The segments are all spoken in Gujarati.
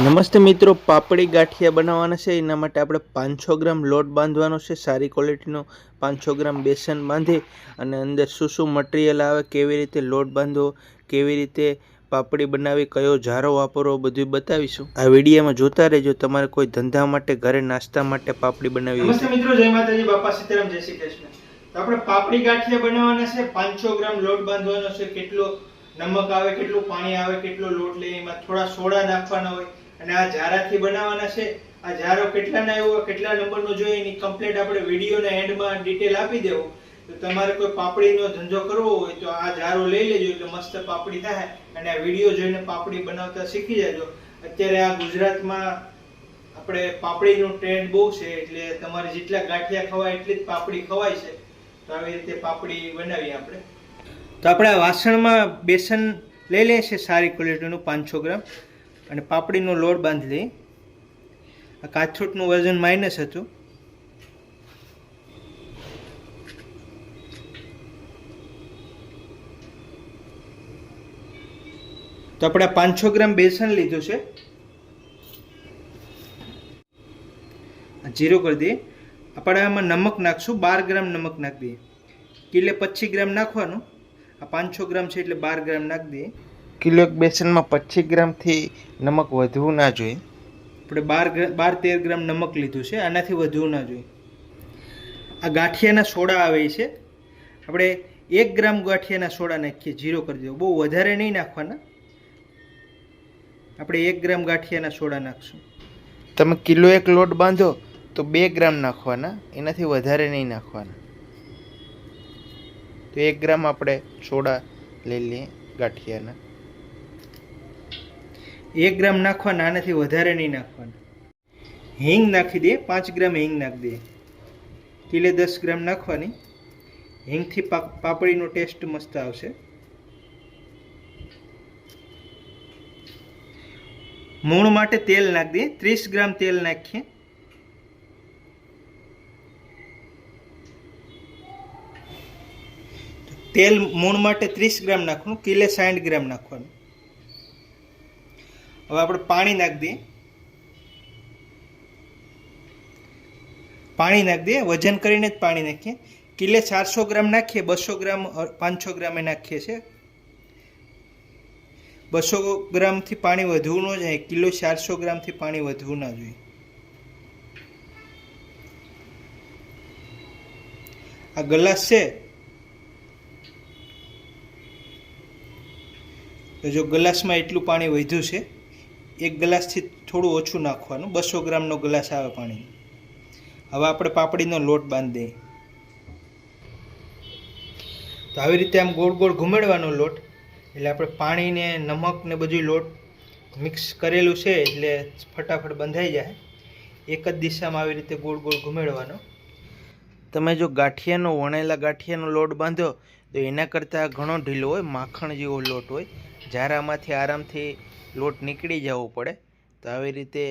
નમસ્તે મિત્રો, પાપડી ગાંઠિયા બનાવવાના છે. એના માટે આપણે 500 ગ્રામ લોટ બાંધવાનો છે. સારી ક્વોલિટીનો 500 ગ્રામ બેસન બાંધી અને અંદર શું શું મટીરિયલ આવે, કેવી રીતે લોટ બાંધવો, કેવી રીતે પાપડી બનાવી, કયો જારો વાપરવો, બધું બતાવીશું. આ વિડીયોમાં જોતા રહેજો. તમારે કોઈ ધંધા માટે, ઘરે નાસ્તા માટે પાપડી બનાવી. નમસ્તે મિત્રો, જય માતાજી, બાપા સીતારામ, જય શ્રી કૃષ્ણ. તો આપણે પાપડી ગાંઠિયા બનાવવાના છે. 500 ગ્રામ લોટ બાંધવાનો છે. કેટલો નમક આવે, કેટલું પાણી આવે, કેટલો લોટ લઈ, એમાં થોડા સોડા નાખવાના હોય અને આ જારાથી બનાવવાના છે. આ જારો કેટલાના આવ્યો, કેટલા નંબરનો જોઈએ, એની કમ્પ્લીટ આપણે વિડીયોના એન્ડમાં ડિટેલ આપી દેવું. તો તમારે કોઈ પાપડીનો ધંધો કરવો હોય તો આ જારો લઈ લેજો, એટલે મસ્ત પાપડી થાય અને આ વિડીયો જોઈને પાપડી બનાવતા શીખી જજો. અત્યારે આ ગુજરાતમાં આપણે પાપડીનો ટ્રેન્ડ બહુ છે, એટલે તમારે જેટલા ગાંઠિયા ખવાય એટલી જ પાપડી ખવાય છે. તો આવી રીતે પાપડી બનાવીએ આપણે. તો આપણે આ વાસણમાં બેસન લઈ લઈએ છીએ સારી ક્વોલિટીનું 500 ગ્રામ અને પાપડીનો લોટ બાંધી લઈએ. આ કાચછૂટનું વજન માઇનસ હતું. તો આપણે 500 ગ્રામ બેસન લીધું છે. જીરો કરી દઈએ. આપણે આમાં નમક નાખશું. 12 ગ્રામ નમક નાખી દઈએ. કિલે 25 ગ્રામ નાખવાનું. આ 500 ગ્રામ છે એટલે 12 ગ્રામ નાખી દઈએ. કિલો એક બેસનમાં 25 ગ્રામથી નમક વધવું ના જોઈએ. આપણે 12-13 ગ્રામ નમક લીધું છે, આનાથી વધવું ના જોઈએ. આ ગાંઠિયાના સોડા આવે છે. આપણે 1 ગ્રામ ગાંઠિયાના સોડા નાખીએ. જીરો કરી દો. બહુ વધારે નહીં નાખવાના. આપણે 1 ગ્રામ ગાંઠિયાના સોડા નાખશું. તમે કિલો એક લોટ બાંધો તો 2 ગ્રામ નાખવાના, એનાથી વધારે નહીં નાખવાના. તો 1 ગ્રામ આપણે સોડા લઈ લઈએ ગાંઠિયાના. 1 ગ્રામ નાખવાના, આનાથી વધારે નહીં નાખવાના. હિંગ નાખી દઈએ. 5 ગ્રામ હિંગ નાખી દઈએ. કિલે 10 ગ્રામ નાખવાની. હિંગથી પાપડીનો ટેસ્ટ મસ્ત આવશે. મૂણ માટે તેલ નાખી દઈએ. 30 ગ્રામ તેલ નાખીએ. તેલ મૂણ માટે 30 ગ્રામ નાખવાનું. કિલે 60 ગ્રામ નાખવાનું. હવે આપણે પાણી નાખી દઈએ. પાણી નાખી દઈએ. વજન કરીને જ પાણી નાખીએ. કિલે 400 ગ્રામ નાખીએ. 200 ગ્રામ 500 ગ્રામે નાખીએ છીએ. 200 ગ્રામથી પાણી વધવું ન જાય. કિલો 400 ગ્રામથી પાણી વધવું ના જોઈએ. આ ગ્લાસ છે, તો જો ગ્લાસમાં એટલું પાણી વધ્યું છે. 1 ગ્લાસથી થોડું ઓછું નાખવાનું. 200 ગ્રામનો ગ્લાસ આવે પાણી. હવે આપણે પાપડીનો લોટ બાંધી દઈએ. તો આવી રીતે આમ ગોળ ગોળ ઘુમેડવાનો લોટ, એટલે આપણે પાણીને નમક ને બધું લોટ મિક્સ કરેલું છે એટલે ફટાફટ બંધાઈ જાય. એક જ દિશામાં આવી રીતે ગોળ ગોળ ઘુમેડવાનો. તમે જો ગાંઠિયાનો વણેલા ગાંઠિયાનો લોટ બાંધો તો એના કરતાં ઘણો ઢીલો હોય, માખણ જેવો લોટ હોય. જારામાંથી આરામથી લોટ નીકળી જવો પડે. તો આવી રીતે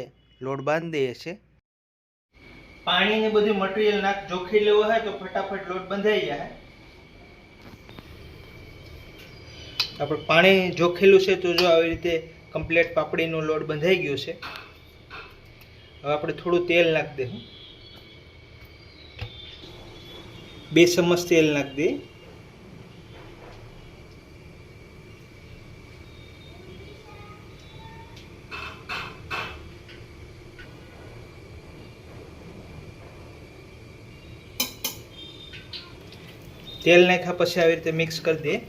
લોટ બાંધી દઈએ છે. પાણી ને બધું મટીરિયલ જોખી લેવો હોય તો ફટાફટ લોટ બંધાઈ જાય. આપણે પાણી જોખેલું છે તો જો આવી રીતે કમ્પ્લીટ પાપડીનો લોટ બંધાઈ ગયો છે. હવે આપણે થોડું તેલ નાખી દઈશું. 2 ચમચ તેલ નાખી દઈએ. તેલ નાખ્યા પછી આવી રીતે મિક્સ કરી દઈએ.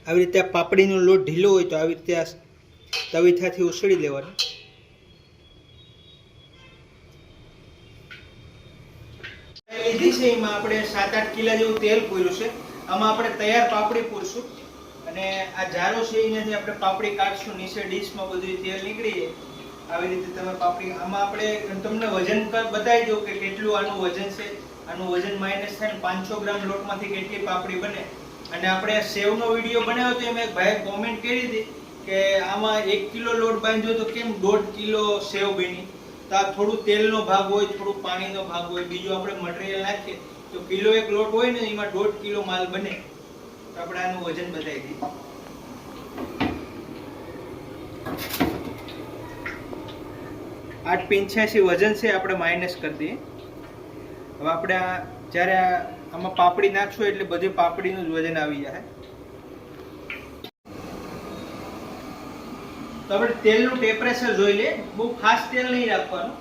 આવી રીતે આ પાપડીનો લોટ ઢીલો હોય તો આવી રીતે આ તવીથાથી ઉછળી લેવાનો. લીધી છે એમાં આપણે 7-8 કિલા જેવું તેલ પૂર્યું છે. આમાં આપણે તૈયાર પાપડી પૂરશું અને આ જારો છે એનાથી આપણે પાપડી કાઢશું. નીચે ડીશમાં બધું તેલ નીકળી જાય. આવી રીતે તમે પાપડી આમાં આપણે તમને વજન બતાવી દઉં કે કેટલું આનું વજન છે. આનું વજન માઇનસ થાય ને 500 ગ્રામ લોટમાંથી કેટલી પાપડી બને. અને આપણે સેવનો વિડીયો બનાવ્યો તો એમાં એક ભાઈએ કોમેન્ટ કરી હતી કે આમાં 1 કિલો લોટ બાંધ્યો તો કેમ 1.5 કિલો સેવ બની. તો આ થોડું તેલનો ભાગ હોય, થોડું પાણીનો ભાગ હોય, બીજું આપણે મટીરિયલ નાખીએ તો કિલો એક લોટ હોય ને એમાં 1.5 કિલો માલ બને. તો આપણે આનું વજન બતાવી દઈએ. 8.85 વજન છે, આપણે માઇનસ કરી દઈએ. હવે આપણે જ્યારે આમાં પાપડી નાખશું એટલે બધી પાપડીનું જ વજન આવી જાય. તો આપણે તેલનું ટેમ્પરેચર જોઈ લે. બહુ ખાસ તેલ નહીં રાખવાનું.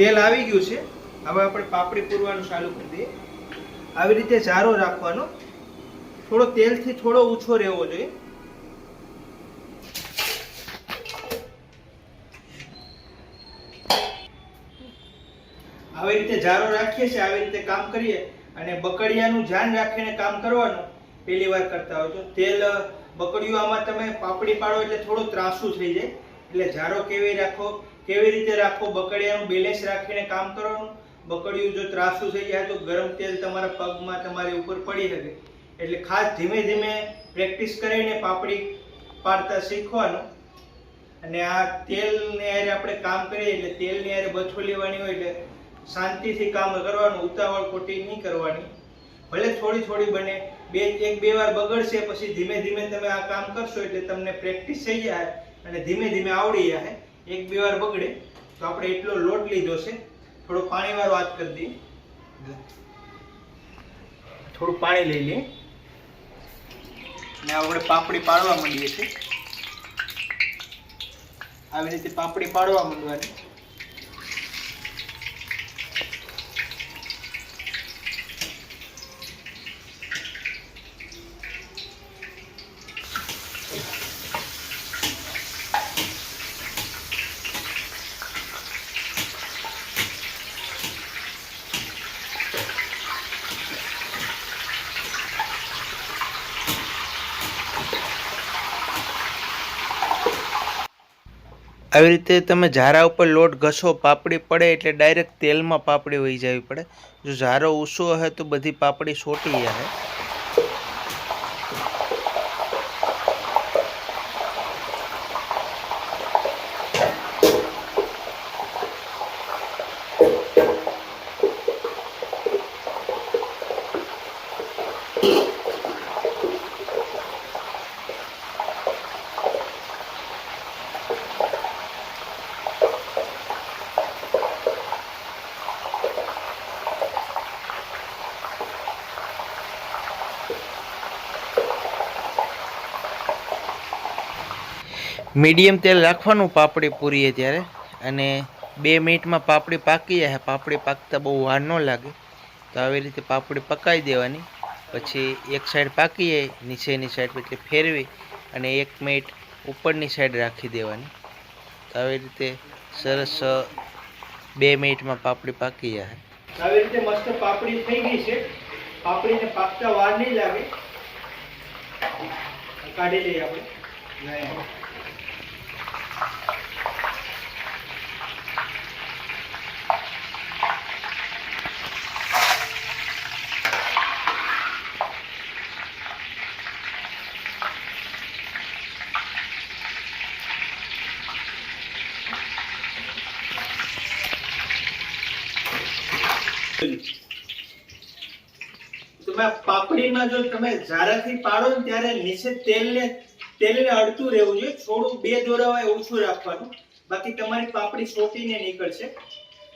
તેલ આવી ગયું છે. હવે આપણે પાપડી પૂરવાનું ચાલુ કરી દઈએ. આવી રીતે જારો રાખવાનો. થોડો તેલથી થોડો ઊંચો રહેવો જોઈએ. આવી રીતે જારો રાખીએ છીએ, આવી રીતે કામ કરીએ અને બકડિયાનું ધ્યાન રાખીને કામ કરવાનું. પહેલી વાર કરતા હોય તો તેલ બકડિયું આમાં તમે પાપડી પાડો એટલે થોડું ત્રાસું થઈ જાય. એટલે જારો કેવી રીતે રાખો, બકડિયાનું બેલેન્સ રાખીને કામ કરવાનું. બકડિયું જો ત્રાસું થઈ જાય તો ગરમ તેલ તમારા પગમાં તમારી ઉપર પડી શકે. એટલે ખાસ ધીમે ધીમે પ્રેક્ટિસ કરીને પાપડી પાડતા શીખવાનું. અને આ તેલને હારે આપણે કામ કરીએ એટલે તેલની હારે બથો લેવાની હોય એટલે શાંતિથી કામ કરવાનું, ઉતાવળ ખોટી નહીં કરવાની. ભલે થોડી થોડી બને, એક બે વાર બગડશે, પછી ધીમે ધીમે તમે આ કામ કરશો એટલે તમને પ્રેક્ટિસ થઈ જાય અને ધીમે ધીમે આવડી જાય. એક બે વાર બગડે તો આપણે એટલો લોટ લીધો છે. થોડું પાણી વાળો હાથ કરી દઈએ. થોડું પાણી લઈ લઈએ ને આપણે પાપડી પાડવા માંડીએ છીએ. આવી રીતે પાપડી પાડવા માંડવાની. આવી રીતે તમે ઝારા ઉપર લોટ ઘસો, પાપડી પડે એટલે ડાયરેક્ટ તેલમાં પાપડી વહી જવી પડે. જો ઝારો ઊંચો હશે તો બધી પાપડી સોટી જાય. મીડિયમ તેલ રાખવાનું પાપડી પૂરીએ ત્યારે, અને 2 મિનિટમાં પાપડી પાકી જાય. પાપડી પાકતા બહુ વાર ન લાગે. તો આવી રીતે પાપડી પકાવી દેવાની. પછી એક સાઈડ પાકી જાય, નીચેની સાઈડ એટલે ફેરવી અને 1 મિનિટ ઉપરની સાઈડ રાખી દેવાની. તો આવી રીતે સરસ 2 મિનિટમાં પાપડી પાકી જાય. આવી રીતે મસ્ત પાપડી થઈ ગઈ છે. પાપડીને પાકતા વાર નહીં લાગે. કાઢી લઈએ આપણે. તમે પાપડીમાં જો તમે ઝારાથી પાડો ને ત્યારે નીચે તેલને અડતું રહેવું જોઈએ. થોડું 2 દોરાવાય ઓછું રાખવાનું, બાકી તમારી પાપડી સોટીને નીકળશે.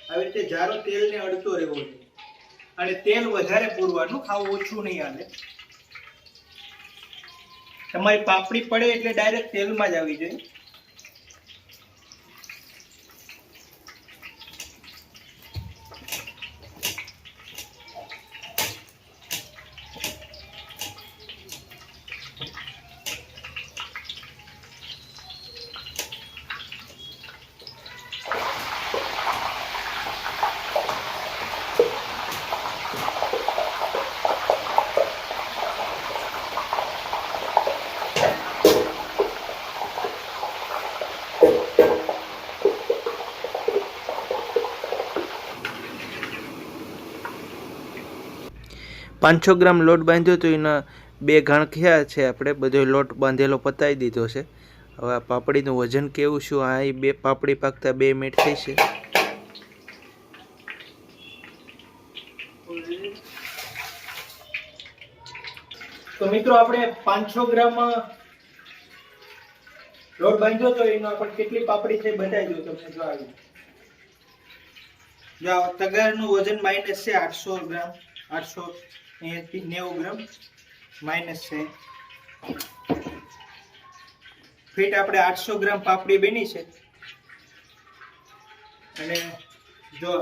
આવી રીતે ઝારો તેલને અડતો રહેવો જોઈએ. અને તેલ વધારે પૂરવાનું, ખાવ ઓછું નહીં આવે. તમારી પાપડી પડે એટલે ડાયરેક્ટ તેલમાં જ આવી જોઈએ. 500 ગ્રામ લોટ બાંધ્યો તો એના 2 ગાંઠિયા છે. આપણે બધો લોટ બાંધેલો પતાવી દીધો છે. હવે આ પાપડીનું વજન કેવું શું? આ 2 પાપડી પાકતા 2 મિનિટ થઈ છે. તો મિત્રો આપણે 500 ગ્રામ લોટ બાંધ્યો તો એનો આપણે કેટલી પાપડી છે બતાવી દઉં તમને. જો આવી જો તગારનું વજન માઇનસ છે 800 ગ્રામ, 890 ગ્રામ માઇનસ છે. ફીટ આપણે 800 ગ્રામ પાપડી બની છે. અને જો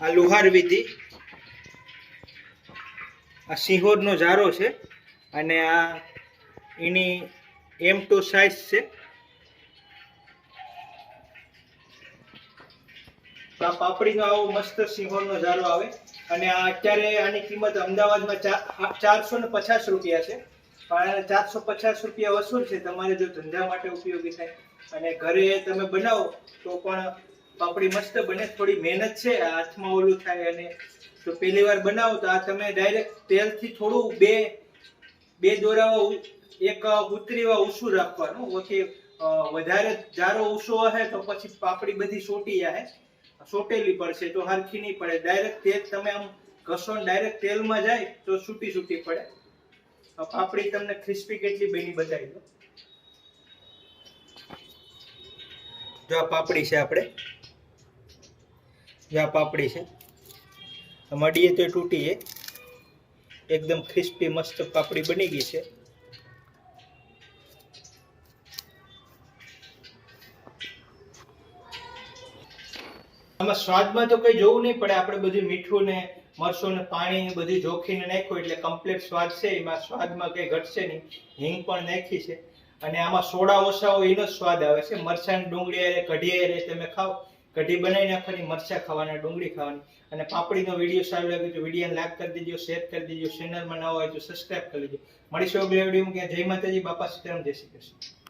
આ લુહાર વિધિ, આ સિંહોરનો જારો છે અને આ એની M2 સાઇઝ છે. તો આ પાપડીનો આવો મસ્ત સિંહોરનો જારો આવે અને આ અત્યારે આની કિંમત અમદાવાદમાં 450 રૂપિયા છે. પણ 450 રૂપિયા વસૂલ છે તમારે જો ધંધા માટે ઉપયોગી થાય. અને ઘરે તમે બનાવો તો પણ પાપડી મસ્ત બને. થોડી મહેનત છે, હાથમાં ઓલું થાય. અને જો પહેલી વાર બનાવો તો આ તમે ડાયરેક્ટ તેલથી થોડું બે દોરાવા એક ઉતરીવા ઊંચું રાખવાનું. ઓકે વધારે જારો ઊંચો હશે તો પછી પાપડી બધી સોટી જાય, સોટેલી પડશે તો હરખી નહીં પડે. ડાયરેક્ટ તેલ તમે આમ ઘસો ડાયરેક્ટ તેલમાં જાય તો છૂટી પડે. પાપડી તમને ક્રિસ્પી કેટલી બની બતાવી દો. જો આ પાપડી છે, આપણે જો આ પાપડી છે, મડીએ તો તૂટી જાય. એકદમ ક્રિસ્પી મસ્ત પાપડી બની ગઈ છે. આમાં સ્વાદમાં તો કઈ જોવું નહીં પડે. આપણે બધું મીઠું ને મરચું ને પાણી ને બધું જોખીને નાખ્યું એટલે કમ્પ્લીટ સ્વાદ છે. એમાં સ્વાદમાં કઈ ઘટશે નહીં. હિંગ પણ નાખી છે અને આમાં સોડા ઓછા હોય એનો સ્વાદ આવે છે. મરચાં ડુંગળી અરે કઢી અરે તમે ખાઓ, કઢી બનાવી નાખવાની, મરચાં ખાવાના, ડુંગળી ખાવાની. અને પાપડીનો વિડીયો સારો લાગે તો વિડીયોને લાઈક કરી દેજો, શેર કરી દેજો. ચેનલમાં નવા હોય તો સબસ્ક્રાઇબ કરી દેજો. મળીશું અગલા વિડીયોમાં. જય માતાજી, બાપા સીતારામ, જય શ્રી કૃષ્ણ.